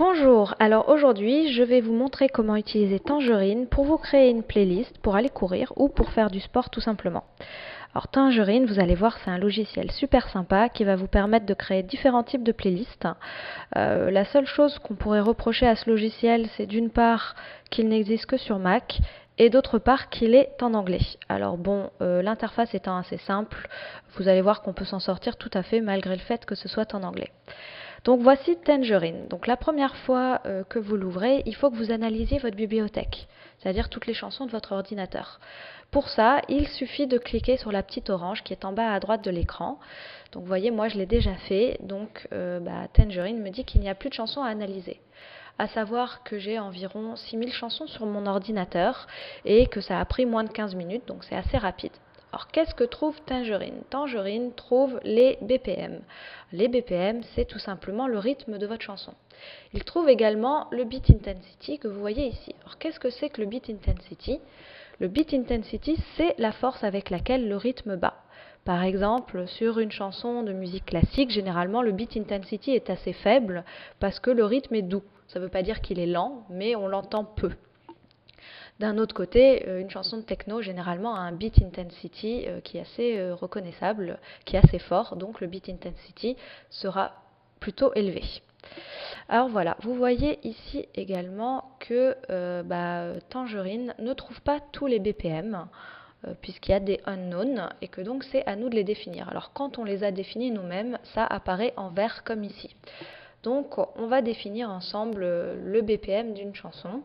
Bonjour, alors aujourd'hui je vais vous montrer comment utiliser Tangerine pour vous créer une playlist pour aller courir ou pour faire du sport tout simplement. Alors Tangerine, vous allez voir, c'est un logiciel super sympa qui va vous permettre de créer différents types de playlists. La seule chose qu'on pourrait reprocher à ce logiciel, c'est d'une part qu'il n'existe que sur Mac et d'autre part qu'il est en anglais. Alors bon, l'interface étant assez simple, vous allez voir qu'on peut s'en sortir tout à fait malgré le fait que ce soit en anglais. Donc voici Tangerine. Donc la première fois que vous l'ouvrez, il faut que vous analysiez votre bibliothèque, c'est-à-dire toutes les chansons de votre ordinateur. Pour ça, il suffit de cliquer sur la petite orange qui est en bas à droite de l'écran. Donc vous voyez, moi je l'ai déjà fait, donc Tangerine me dit qu'il n'y a plus de chansons à analyser. À savoir que j'ai environ 6000 chansons sur mon ordinateur et que ça a pris moins de 15 minutes, donc c'est assez rapide. Alors qu'est-ce que trouve Tangerine? Tangerine trouve les BPM. Les BPM, c'est tout simplement le rythme de votre chanson. Il trouve également le beat intensity que vous voyez ici. Alors qu'est-ce que c'est que le beat intensity? Le beat intensity, c'est la force avec laquelle le rythme bat. Par exemple, sur une chanson de musique classique, généralement le beat intensity est assez faible parce que le rythme est doux. Ça ne veut pas dire qu'il est lent, mais on l'entend peu. D'un autre côté, une chanson de techno, généralement, a un beat intensity qui est assez reconnaissable, qui est assez fort, donc le beat intensity sera plutôt élevé. Alors voilà, vous voyez ici également que Tangerine ne trouve pas tous les BPM, puisqu'il y a des unknowns, et que donc c'est à nous de les définir. Alors quand on les a définis nous-mêmes, ça apparaît en vert comme ici. Donc on va définir ensemble le BPM d'une chanson.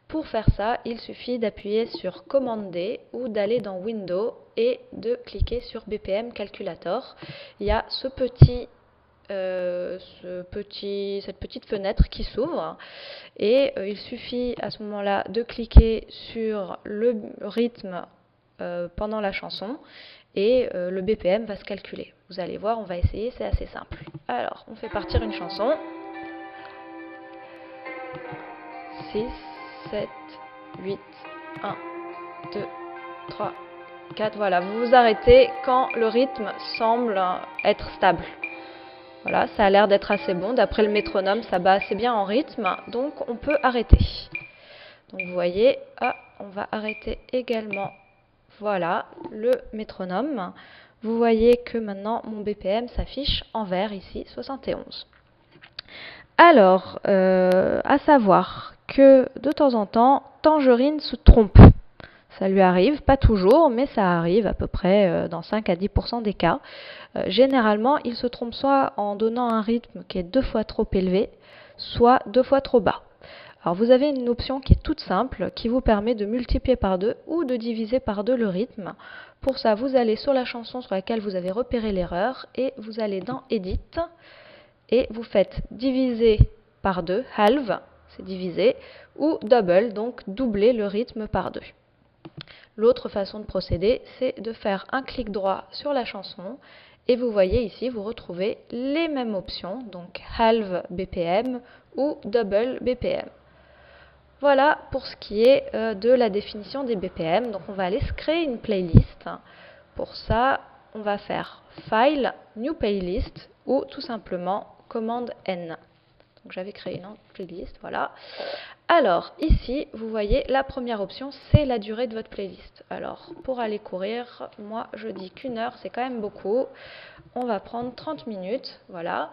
Pour faire ça, il suffit d'appuyer sur Command D ou d'aller dans Windows et de cliquer sur BPM Calculator. Il y a cette petite fenêtre qui s'ouvre et il suffit à ce moment-là de cliquer sur le rythme pendant la chanson et le BPM va se calculer. Vous allez voir, on va essayer, c'est assez simple. Alors, on fait partir une chanson. 6, 7, 8, 1, 2, 3, 4. Voilà, vous vous arrêtez quand le rythme semble être stable. Voilà, ça a l'air d'être assez bon. D'après le métronome, ça bat assez bien en rythme, donc on peut arrêter. Donc vous voyez, on va arrêter également, voilà, le métronome. Vous voyez que maintenant mon BPM s'affiche en vert ici, 71. Alors, à savoir que de temps en temps, Tangerine se trompe. Ça lui arrive, pas toujours, mais ça arrive à peu près dans 5 à 10% des cas. Généralement, il se trompe soit en donnant un rythme qui est 2 fois trop élevé, soit 2 fois trop bas. Alors vous avez une option qui est toute simple, qui vous permet de multiplier par 2 ou de diviser par 2 le rythme. Pour ça, vous allez sur la chanson sur laquelle vous avez repéré l'erreur et vous allez dans Edit et vous faites diviser par 2, halve, c'est diviser, ou double, donc doubler le rythme par 2. L'autre façon de procéder, c'est de faire un clic droit sur la chanson et vous voyez ici, vous retrouvez les mêmes options, donc halve BPM ou double BPM. Voilà pour ce qui est de la définition des BPM. Donc on va aller se créer une playlist. Pour ça, on va faire File, New Playlist ou tout simplement Commande N. Donc j'avais créé une playlist, voilà. Alors ici, vous voyez, la première option, c'est la durée de votre playlist. Alors pour aller courir, moi je dis qu'1 heure, c'est quand même beaucoup. On va prendre 30 minutes, voilà.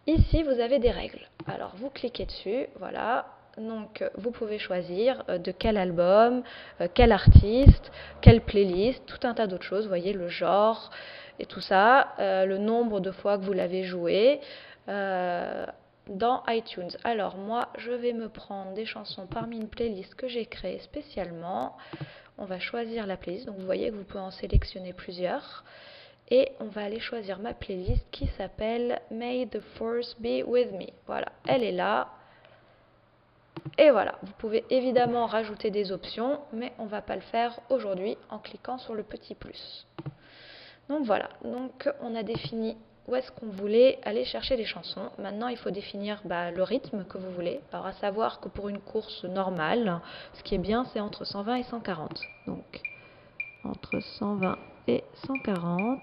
Ici, vous avez des règles. Alors vous cliquez dessus, voilà. Donc vous pouvez choisir de quel album, quel artiste, quelle playlist, tout un tas d'autres choses. Vous voyez le genre et tout ça, le nombre de fois que vous l'avez joué dans iTunes. Alors moi, je vais me prendre des chansons parmi une playlist que j'ai créée spécialement. On va choisir la playlist. Donc vous voyez que vous pouvez en sélectionner plusieurs. Et on va aller choisir ma playlist qui s'appelle May the Force Be With Me. Voilà, elle est là. Et voilà, vous pouvez évidemment rajouter des options, mais on ne va pas le faire aujourd'hui en cliquant sur le petit plus. Donc voilà, donc on a défini où est-ce qu'on voulait aller chercher les chansons. Maintenant, il faut définir le rythme que vous voulez. Alors à savoir que pour une course normale, ce qui est bien, c'est entre 120 et 140. Donc entre 120 et 140.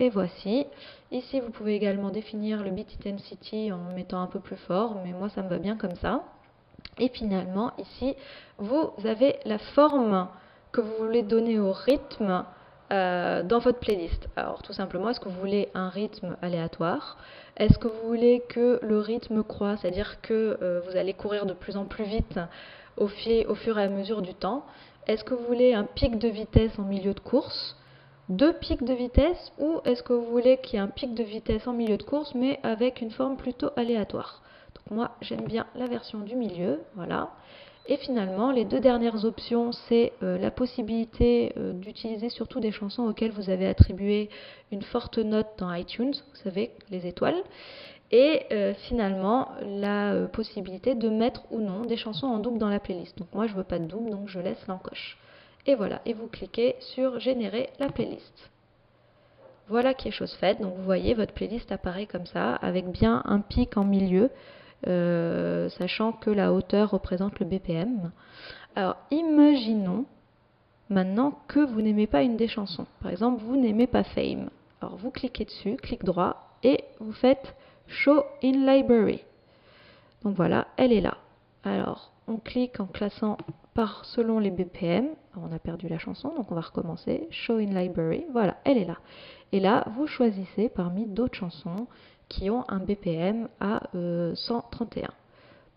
Et voici. Ici, vous pouvez également définir le beat intensity en mettant un peu plus fort, mais moi, ça me va bien comme ça. Et finalement, ici, vous avez la forme que vous voulez donner au rythme dans votre playlist. Alors, tout simplement, est-ce que vous voulez un rythme aléatoire? Est-ce que vous voulez que le rythme croît, c'est-à-dire que vous allez courir de plus en plus vite au fur et à mesure du temps? Est-ce que vous voulez un pic de vitesse en milieu de course? 2 pics de vitesse, ou est-ce que vous voulez qu'il y ait un pic de vitesse en milieu de course mais avec une forme plutôt aléatoire? Donc moi j'aime bien la version du milieu, voilà. Et finalement les deux dernières options, c'est la possibilité d'utiliser surtout des chansons auxquelles vous avez attribué une forte note dans iTunes, vous savez, les étoiles. Et finalement la possibilité de mettre ou non des chansons en double dans la playlist. Donc moi je veux pas de double, donc je laisse l'encoche. Et voilà, et vous cliquez sur générer la playlist. Voilà qui est chose faite. Donc vous voyez, votre playlist apparaît comme ça, avec bien un pic en milieu, sachant que la hauteur représente le BPM. Alors imaginons maintenant que vous n'aimez pas une des chansons. Par exemple, vous n'aimez pas Fame. Alors vous cliquez dessus, clic droit, et vous faites Show in Library. Donc voilà, elle est là. Alors on clique en classant selon les BPM. On a perdu la chanson, donc on va recommencer. Show in Library, voilà, elle est là. Et là, vous choisissez parmi d'autres chansons qui ont un BPM à 131.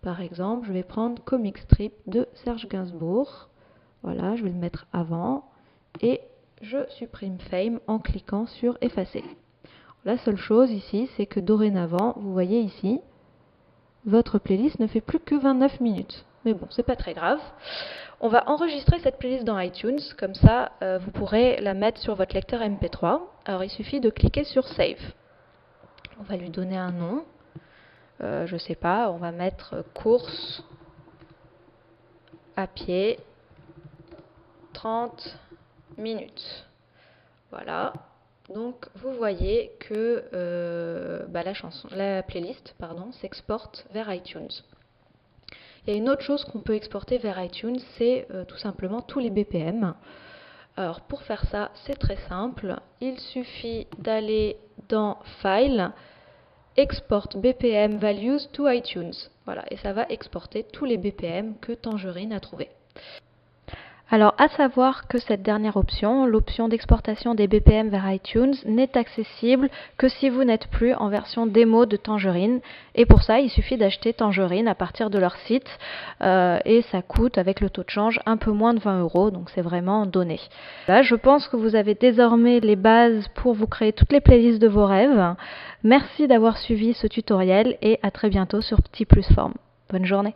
Par exemple, je vais prendre Comic Strip de Serge Gainsbourg. Voilà, je vais le mettre avant. Et je supprime Fame en cliquant sur Effacer. La seule chose ici, c'est que dorénavant, vous voyez ici, votre playlist ne fait plus que 29 minutes. Mais bon, c'est pas très grave. On va enregistrer cette playlist dans iTunes, comme ça vous pourrez la mettre sur votre lecteur MP3. Alors il suffit de cliquer sur Save. On va lui donner un nom. Je sais pas, on va mettre course à pied 30 minutes. Voilà. Donc vous voyez que la playlist s'exporte vers iTunes. Il y a une autre chose qu'on peut exporter vers iTunes, c'est tout simplement tous les BPM. Alors pour faire ça, c'est très simple. Il suffit d'aller dans File, Export BPM Values to iTunes. Voilà, et ça va exporter tous les BPM que Tangerine a trouvés. Alors, à savoir que cette dernière option, l'option d'exportation des BPM vers iTunes, n'est accessible que si vous n'êtes plus en version démo de Tangerine. Et pour ça, il suffit d'acheter Tangerine à partir de leur site. Et ça coûte, avec le taux de change, un peu moins de 20 €. Donc, c'est vraiment donné. Là, je pense que vous avez désormais les bases pour vous créer toutes les playlists de vos rêves. Merci d'avoir suivi ce tutoriel et à très bientôt sur Petit Plus Form. Bonne journée.